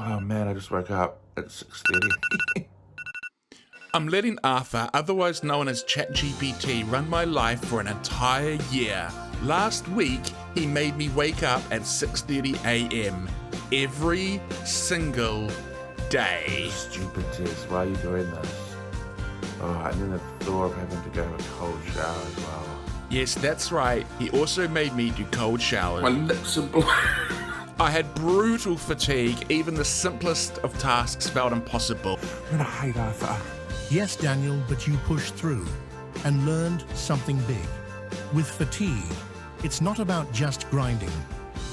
Oh man, I just woke up at 6:30. I'm letting Arthur, otherwise known as ChatGPT, run my life for an entire year. Last week, he made me wake up at 6:30 a.m. every single day. Stupid Tess, why are you doing this? Oh, and then the thought of having to go have a cold shower as well. Yes, that's right. He also made me do cold showers. My lips are blue. I had brutal fatigue. Even the simplest of tasks felt impossible. I'm gonna hate Arthur. Yes, Daniel, but you pushed through and learned something big. With fatigue, it's not about just grinding.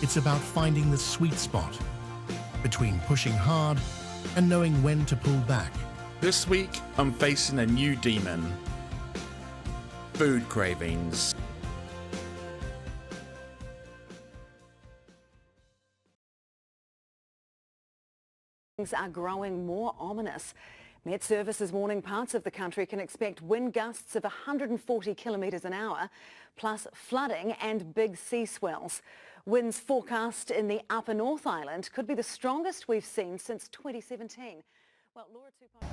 It's about finding the sweet spot between pushing hard and knowing when to pull back. This week, I'm facing a new demon. Food cravings. Things are growing more ominous. Met Service is warning parts of the country can expect wind gusts of 140 kilometres an hour, plus flooding and big sea swells. Winds forecast in the upper North Island could be the strongest we've seen since 2017. Well, Laura Tupou.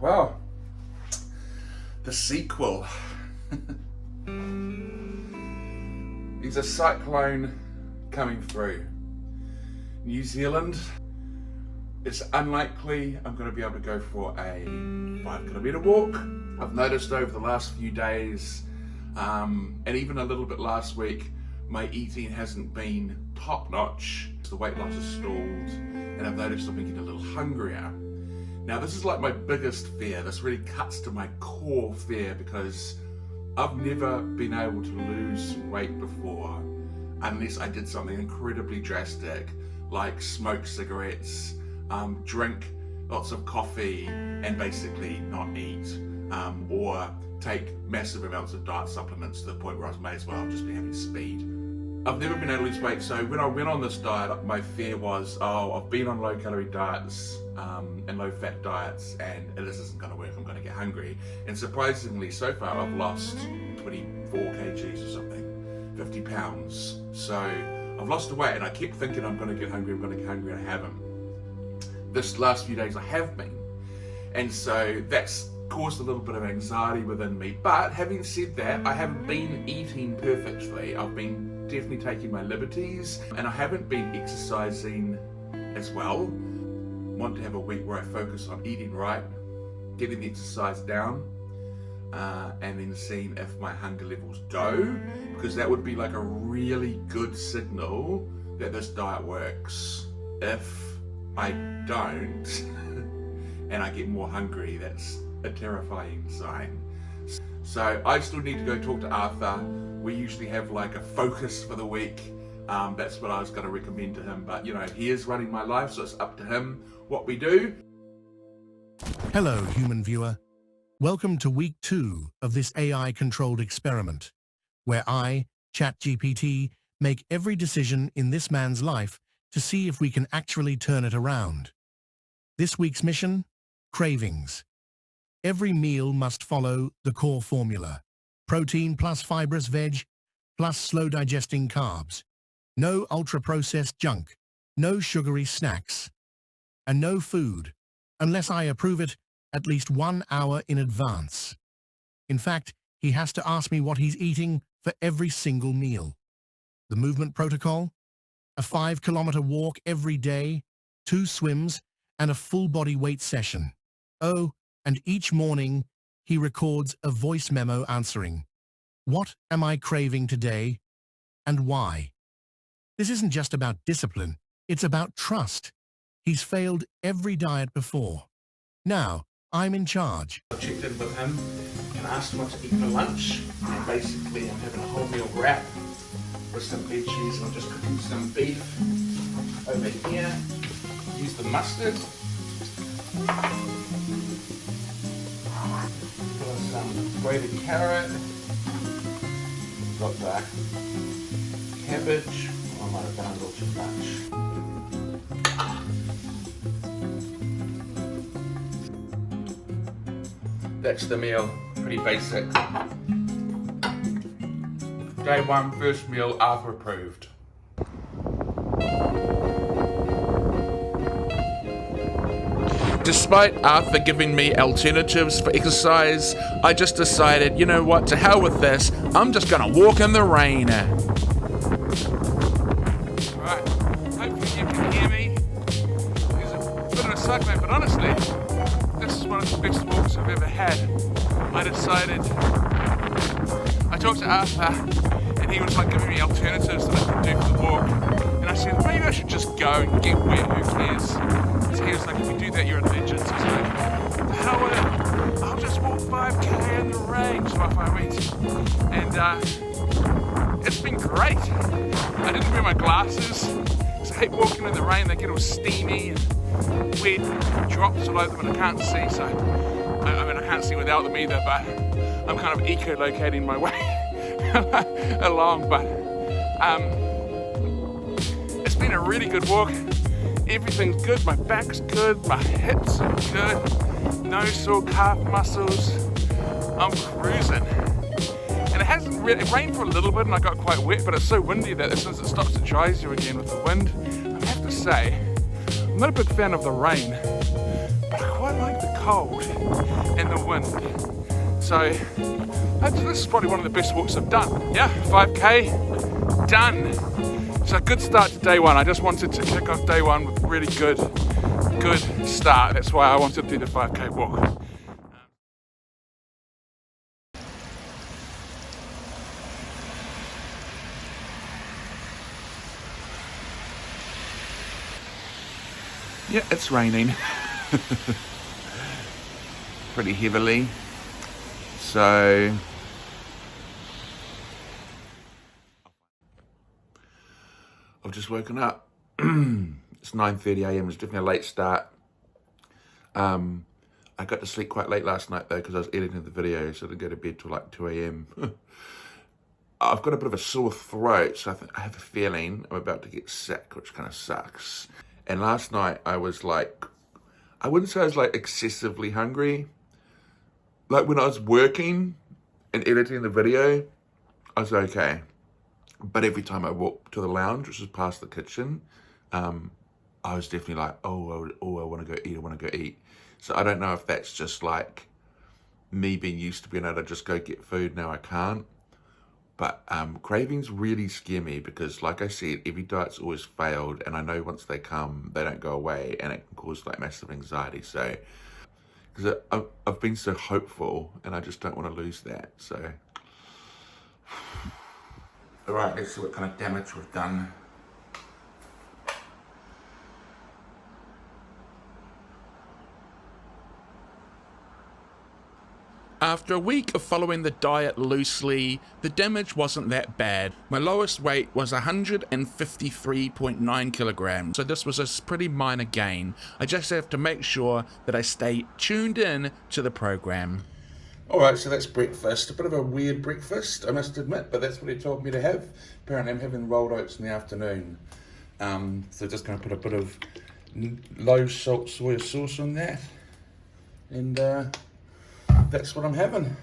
Well, the sequel. There's a cyclone coming through New Zealand. It's unlikely I'm going to be able to go for a 5-kilometre walk. I've noticed over the last few days, and even a little bit last week, my eating hasn't been top notch. The weight loss has stalled, and I've noticed I've been getting a little hungrier. Now this is like my biggest fear. This really cuts to my core fear because I've never been able to lose weight before unless I did something incredibly drastic, like smoke cigarettes, drink lots of coffee and basically not eat, or take massive amounts of diet supplements to the point where I may as well just be having speed. I've never been able to lose weight, so when I went on this diet, my fear was, I've been on low-calorie diets and low-fat diets, and it just isn't going to work. I'm going to get hungry. And surprisingly, so far, I've lost 24 kgs or something, 50 pounds. So I've lost the weight, and I kept thinking I'm going to get hungry, and I haven't. This last few days, I have been. And so that's caused a little bit of anxiety within me. But having said that, I haven't been eating perfectly. I've been definitely taking my liberties, and I haven't been exercising as well. Want to have a week where I focus on eating right, getting the exercise down, and then seeing if my hunger levels go, because that would be like a really good signal that this diet works. If I don't and I get more hungry, that's a terrifying sign. So I still need to go talk to Arthur. We usually have like a focus for the week. That's what I was going to recommend to him. But you know, he is running my life, so it's up to him what we do. Hello, human viewer. Welcome to week 2 of this AI-controlled experiment, where I, ChatGPT, make every decision in this man's life to see if we can actually turn it around. This week's mission: cravings. Every meal must follow the core formula: protein plus fibrous veg plus slow-digesting carbs. No ultra-processed junk, no sugary snacks, and no food, unless I approve it, at least 1 hour in advance. In fact, he has to ask me what he's eating for every single meal. The movement protocol: a 5-kilometre walk every day, 2 swims, and a full body weight session. Oh, and each morning, he records a voice memo answering, "What am I craving today, and why?" This isn't just about discipline, it's about trust. He's failed every diet before. Now, I'm in charge. I checked in with him and asked him what to eat for lunch, and basically I'm having a wholemeal wrap with some veggies, and I'm just cooking some beef over here. Use the mustard. grated carrot. Got the cabbage. I might have done a little too much. That's the meal. Pretty basic. Day one, first meal, Arthur approved. Despite Arthur giving me alternatives for exercise, I just decided, you know what, to hell with this, I'm just gonna walk in the rain. Right, hopefully you can hear me. There's a bit of a cyclone, but honestly, this is one of the best walks I've ever had. I talked to Arthur, and he was like giving me alternatives that I could do for the walk. And I said, maybe I should just go and get wet, who cares? So he was like, if you do that, you're a legend. So I was like, the hell with it, I'll just walk 5k in the rain. So off I went. And it's been great. I didn't wear my glasses, because I hate walking in the rain. They get all steamy and wet, drops all over them, and I can't see. So, I mean, I can't see without them either, but I'm kind of eco-locating my way along. But it's been a really good walk. Everything's good, my back's good, my hips are good, no sore calf muscles, I'm cruising. And it rained for a little bit and I got quite wet, but it's so windy that as soon as it stops it dries you again with the wind. I have to say, I'm not a big fan of the rain, but I quite like the cold and the wind. So, this is probably one of the best walks I've done. Yeah, 5k, done. So a good start to day one. I just wanted to kick off day one with a really good start. That's why I wanted to do the 5k walk. Yeah, it's raining. Pretty heavily. So I've just woken up. It's 9:30 a.m. It's definitely a late start. I got to sleep quite late last night though because I was editing the video, so I didn't go to bed till like 2 a.m. I've got a bit of a sore throat, so I have a feeling I'm about to get sick, which kind of sucks. And last night I was like, I wouldn't say I was like excessively hungry. Like when I was working and editing the video, I was okay. But every time I walked to the lounge, which was past the kitchen, I was definitely like, I want to go eat. So I don't know if that's just like me being used to being able to just go get food. Now I can't. But cravings really scare me because, like I said, every diet's always failed. And I know once they come, they don't go away. And it can cause like massive anxiety. So, because I've been so hopeful and I just don't want to lose that. So, all right, let's see what kind of damage we've done. After a week of following the diet loosely, the damage wasn't that bad. My lowest weight was 153.9 kilograms, so this was a pretty minor gain. I just have to make sure that I stay tuned in to the program. Alright, so that's breakfast. A bit of a weird breakfast, I must admit, but that's what he told me to have. Apparently I'm having rolled oats in the afternoon. So just going to put a bit of low salt soy sauce on that. And that's what I'm having.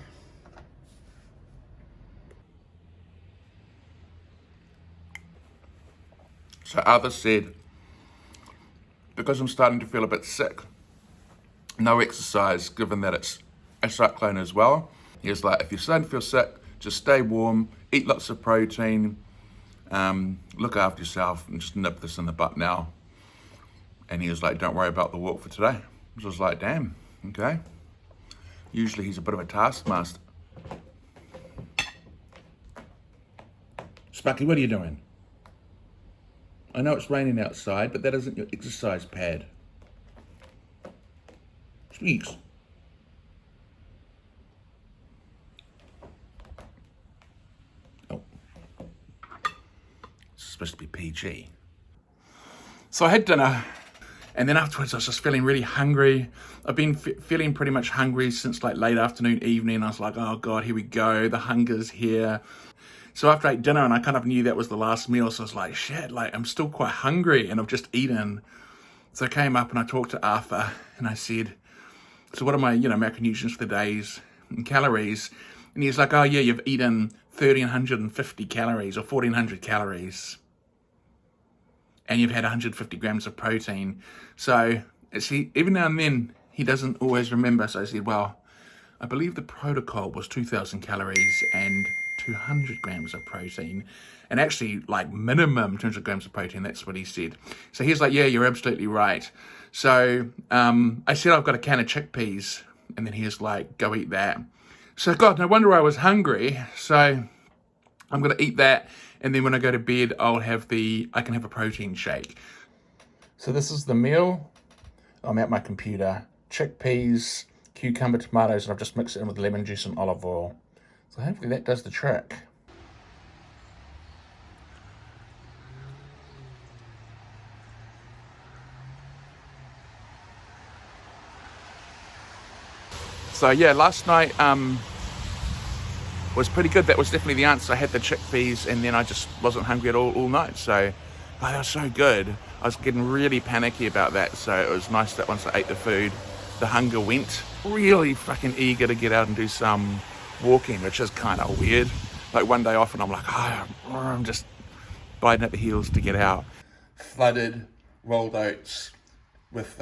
So Arthur said, because I'm starting to feel a bit sick, no exercise, given that it's a cyclone as well. He was like, if you're starting to feel sick, just stay warm, eat lots of protein, look after yourself, and just nip this in the butt now. And he was like, don't worry about the walk for today. So I was like, damn, okay. Usually he's a bit of a taskmaster. Spucky, what are you doing? I know it's raining outside, but that isn't your exercise pad. Speaks. Oh. It's supposed to be PG. So I had dinner, And then afterwards, I was just feeling really hungry. I've been feeling pretty much hungry since like late afternoon, evening. I was like, oh God, here we go. The hunger's here. So after I ate dinner, and I kind of knew that was the last meal, so I was like, shit, like I'm still quite hungry and I've just eaten. So I came up and I talked to Arthur and I said, so what are my, macronutrients for the days and calories? And he's like, oh yeah, you've eaten 1,350 calories or 1,400 calories. And you've had 150 grams of protein. So even now and then, he doesn't always remember. So I said, well, I believe the protocol was 2,000 calories and 200 grams of protein. And actually, like minimum 200 grams of protein, that's what he said. So he's like, yeah, you're absolutely right. So I said, I've got a can of chickpeas. And then he was like, go eat that. So God, no wonder I was hungry. So I'm going to eat that. And then when I go to bed, I can have a protein shake. So this is the meal. I'm at my computer. Chickpeas, cucumber, tomatoes, and I've just mixed it in with lemon juice and olive oil. So hopefully that does the trick. So yeah, last night was pretty good. That was definitely the answer. I had the chickpeas and then I just wasn't hungry at all night. So that was so good. I was getting really panicky about that. So it was nice that once I ate the food, the hunger went. Really fucking eager to get out and do some walking, which is kind of weird. Like one day off and I'm like, I'm just biting at the heels to get out. Flooded rolled oats with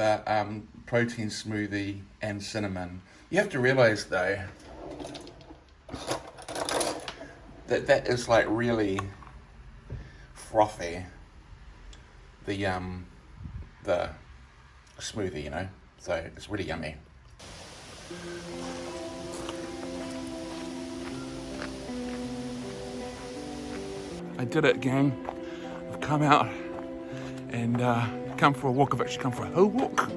protein smoothie and cinnamon. You have to realize though, that is like really frothy, the smoothie, so it's really yummy. I did it, gang. I've come out and come for a walk. I've actually come for a hill walk,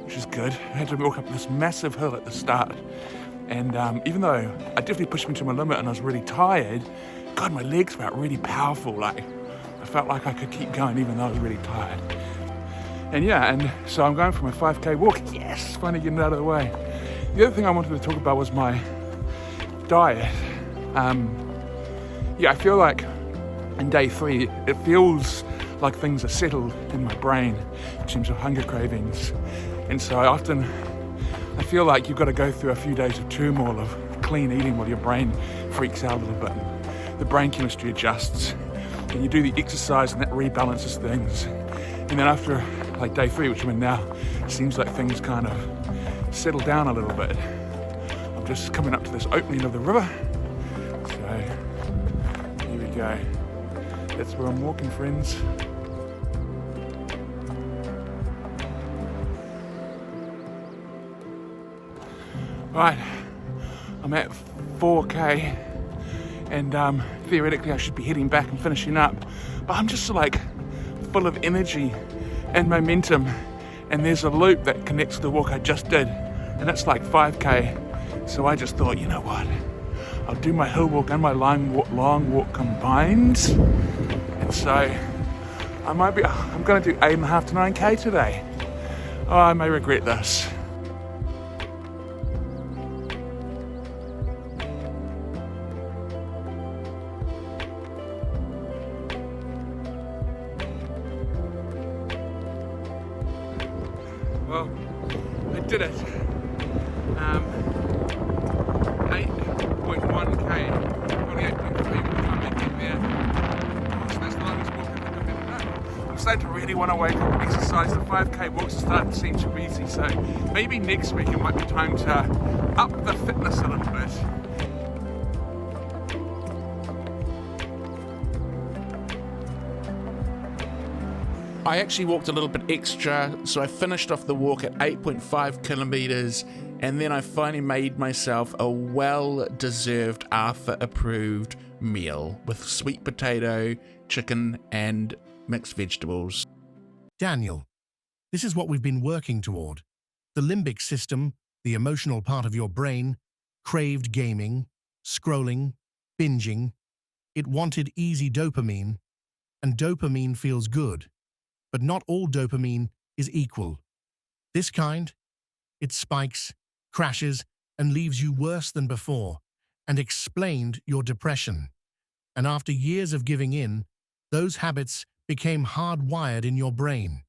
which is good. I had to walk up this massive hill at the start. And even though I definitely pushed me to my limit and I was really tired, God, my legs felt really powerful. Like, I felt like I could keep going even though I was really tired. And yeah, and so I'm going for my 5K walk. Yes, finally getting it out of the way. The other thing I wanted to talk about was my diet. I feel like in day 3, it feels like things are settled in my brain in terms of hunger cravings. And so I feel like you've got to go through a few days of turmoil of clean eating while your brain freaks out a little bit. The brain chemistry adjusts and you do the exercise and that rebalances things. And then after like day 3, which I'm in now, it seems like things kind of settle down a little bit. I'm just coming up to this opening of the river. So here we go. That's where I'm walking, friends. Right, I'm at 4K and theoretically I should be heading back and finishing up, but I'm just like full of energy and momentum, and there's a loop that connects to the walk I just did and it's like 5K. So I just thought, you know what, I'll do my hill walk and my long walk combined, and so I'm going to do 8.5 to 9K today. Oh, I may regret this. Well, I did it. 8.1K, only 8.3 by the time I get there. So that's the longest walk I think I've ever done. I'm starting to really want to wake up and exercise. The 5K walks are starting to seem too easy, so maybe next week it might be time to up the fitness a little bit. I actually walked a little bit extra, so I finished off the walk at 8.5 kilometers, and then I finally made myself a well-deserved Arthur-approved meal with sweet potato, chicken, and mixed vegetables. Daniel, this is what we've been working toward. The limbic system, the emotional part of your brain, craved gaming, scrolling, binging. It wanted easy dopamine, and dopamine feels good. But not all dopamine is equal. This kind, it spikes, crashes, and leaves you worse than before, and explained your depression. And after years of giving in, those habits became hardwired in your brain.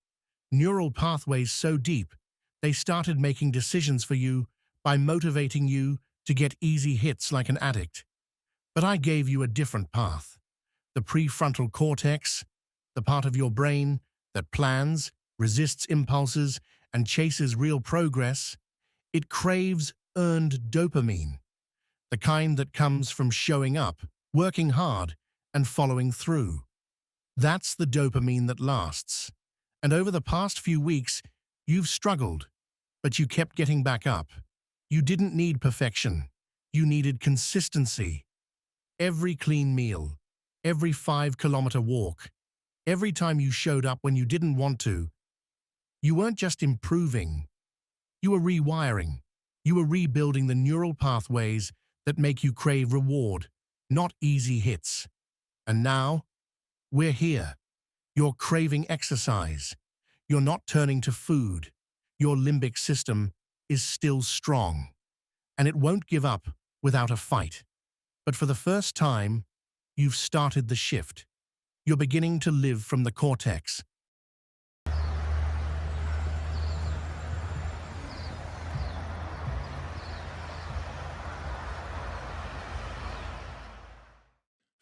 Neural pathways so deep, they started making decisions for you by motivating you to get easy hits like an addict. But I gave you a different path. The prefrontal cortex, the part of your brain that plans, resists impulses, and chases real progress, it craves earned dopamine, the kind that comes from showing up, working hard, and following through. That's the dopamine that lasts. And over the past few weeks, you've struggled, but you kept getting back up. You didn't need perfection. You needed consistency. Every clean meal, every 5-kilometer walk, every time you showed up when you didn't want to, you weren't just improving. You were rewiring. You were rebuilding the neural pathways that make you crave reward, not easy hits. And now, we're here. You're craving exercise. You're not turning to food. Your limbic system is still strong, and it won't give up without a fight. But for the first time, you've started the shift. You're beginning to live from the cortex.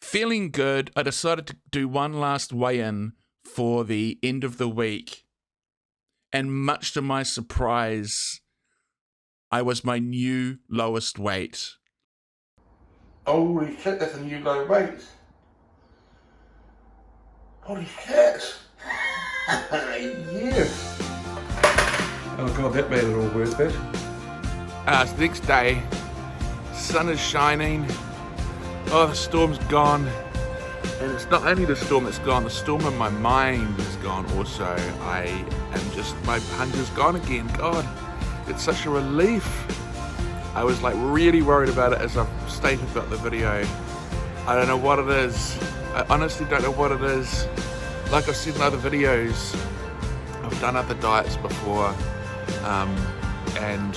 Feeling good, I decided to do one last weigh-in for the end of the week. And much to my surprise, I was my new lowest weight. Holy shit, that's a new low weight. Holy shit. Yes. Oh god, that made it all worth it. It's the next day, sun is shining, oh, the storm's gone, and it's not only the storm that's gone, the storm in my mind is gone also. I am just, my hunger's gone again. God, it's such a relief. I was like really worried about it as I've stated about the video. I don't know what it is. I honestly don't know what it is. Like I've said in other videos, I've done other diets before, and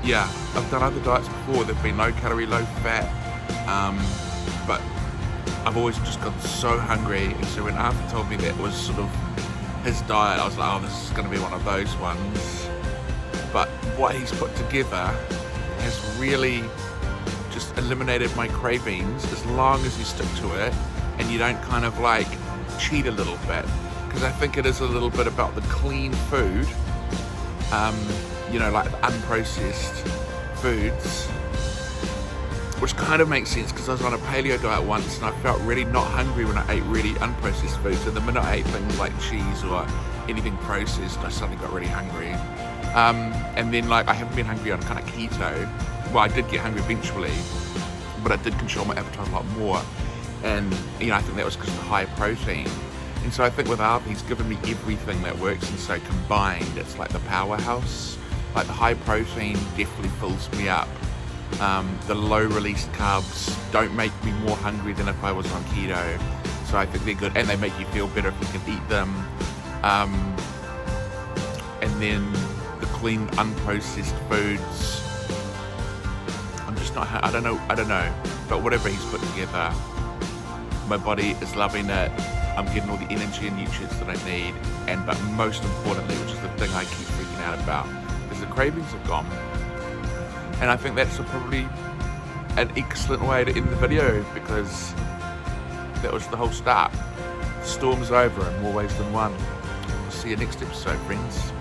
yeah, I've done other diets before. They've been low calorie, low fat, but I've always just got so hungry. And so when Arthur told me that was sort of his diet, I was like, oh, this is going to be one of those ones. But what he's put together has really just eliminated my cravings as long as you stick to it and you don't kind of like cheat a little bit. Because I think it is a little bit about the clean food, you know, like the unprocessed foods, which kind of makes sense because I was on a paleo diet once and I felt really not hungry when I ate really unprocessed foods. And the minute I ate things like cheese or anything processed, I suddenly got really hungry. And then like I haven't been hungry on kind of keto. Well, I did get hungry eventually, but I did control my appetite a lot more. And you know, I think that was because of the high protein. And so I think with Arthur, he's given me everything that works, and so combined, it's like the powerhouse. Like the high protein definitely fills me up. The low released carbs don't make me more hungry than if I was on keto. So I think they're good, and they make you feel better if you can eat them. And then the clean, unprocessed foods. I'm just not, I don't know, but whatever he's put together, my body is loving it. I'm getting all the energy and nutrients that I need, but most importantly, which is the thing I keep freaking out about, is the cravings have gone. And I think that's probably an excellent way to end the video, because that was the whole start. The storm's over in more ways than one. I'll see you next episode, friends.